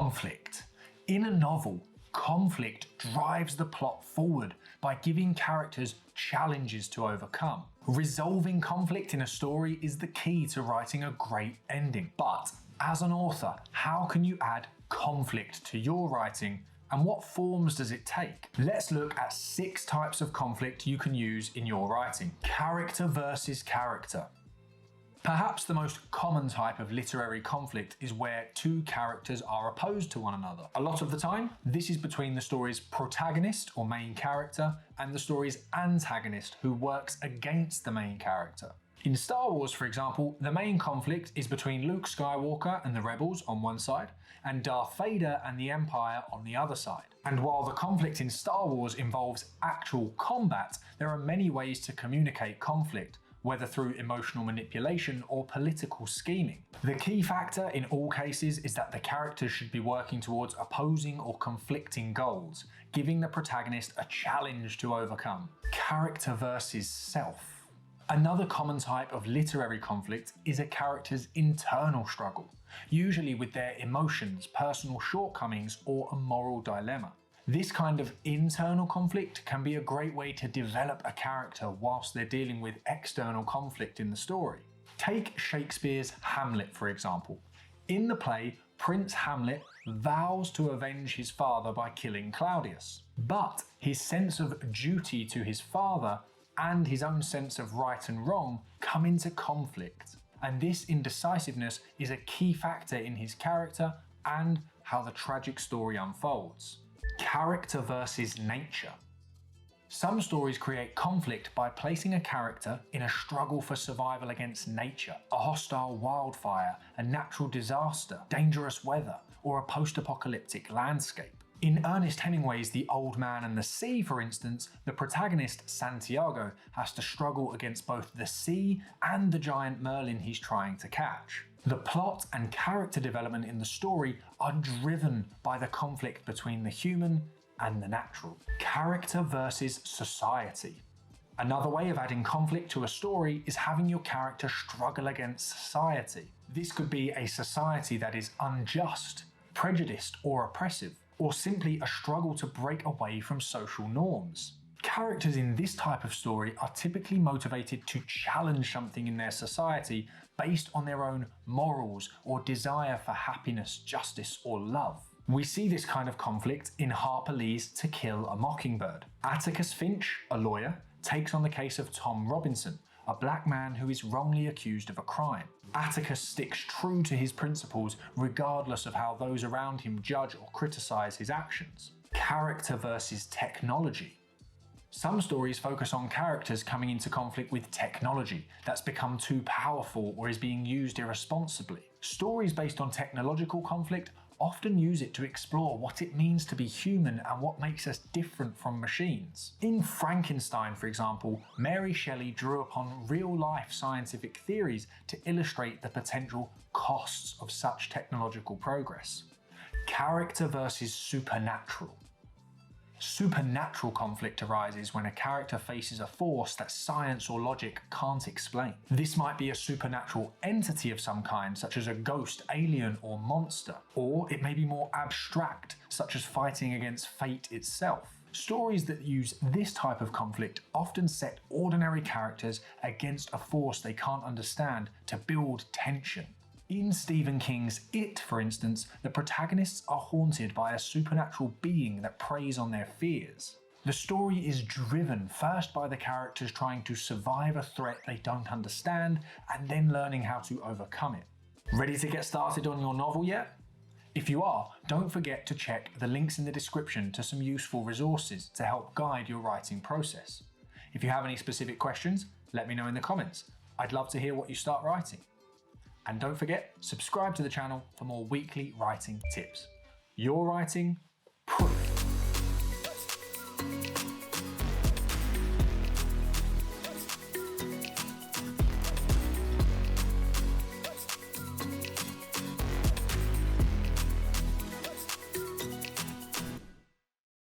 Conflict. In a novel, conflict drives the plot forward by giving characters challenges to overcome. Resolving conflict in a story is the key to writing a great ending. But as an author, how can you add conflict to your writing, and what forms does it take? Let's look at 6 types of conflict you can use in your writing. Character versus character. Perhaps the most common type of literary conflict is where 2 characters are opposed to one another. A lot of the time, this is between the story's protagonist or main character and the story's antagonist who works against the main character. In Star Wars, for example, the main conflict is between Luke Skywalker and the Rebels on one side, and Darth Vader and the Empire on the other side. And while the conflict in Star Wars involves actual combat, there are many ways to communicate conflict, whether through emotional manipulation or political scheming. The key factor in all cases is that the characters should be working towards opposing or conflicting goals, giving the protagonist a challenge to overcome. Character versus self. Another common type of literary conflict is a character's internal struggle, usually with their emotions, personal shortcomings, or a moral dilemma. This kind of internal conflict can be a great way to develop a character whilst they're dealing with external conflict in the story. Take Shakespeare's Hamlet, for example. In the play, Prince Hamlet vows to avenge his father by killing Claudius. But his sense of duty to his father and his own sense of right and wrong come into conflict. And this indecisiveness is a key factor in his character and how the tragic story unfolds. Character versus nature. Some stories create conflict by placing a character in a struggle for survival against nature, a hostile wildfire, a natural disaster, dangerous weather, or a post-apocalyptic landscape. In Ernest Hemingway's The Old Man and the Sea, for instance, the protagonist, Santiago, has to struggle against both the sea and the giant Merlin he's trying to catch. The plot and character development in the story are driven by the conflict between the human and the natural. Character versus society. Another way of adding conflict to a story is having your character struggle against society. This could be a society that is unjust, prejudiced, or oppressive, or simply a struggle to break away from social norms. Characters in this type of story are typically motivated to challenge something in their society based on their own morals or desire for happiness, justice, or love. We see this kind of conflict in Harper Lee's To Kill a Mockingbird. Atticus Finch, a lawyer, takes on the case of Tom Robinson, a black man who is wrongly accused of a crime. Atticus sticks true to his principles regardless of how those around him judge or criticize his actions. Character versus technology. Some stories focus on characters coming into conflict with technology that's become too powerful or is being used irresponsibly. Stories based on technological conflict often use it to explore what it means to be human and what makes us different from machines. In Frankenstein, for example, Mary Shelley drew upon real-life scientific theories to illustrate the potential costs of such technological progress. Character versus supernatural. Supernatural conflict arises when a character faces a force that science or logic can't explain. This might be a supernatural entity of some kind, such as a ghost, alien, or monster, or it may be more abstract, such as fighting against fate itself. Stories that use this type of conflict often set ordinary characters against a force they can't understand to build tension. In Stephen King's It, for instance, the protagonists are haunted by a supernatural being that preys on their fears. The story is driven first by the characters trying to survive a threat they don't understand and then learning how to overcome it. Ready to get started on your novel yet? If you are, don't forget to check the links in the description to some useful resources to help guide your writing process. If you have any specific questions, let me know in the comments. I'd love to hear what you start writing. And don't forget, subscribe to the channel for more weekly writing tips. Your writing, proof.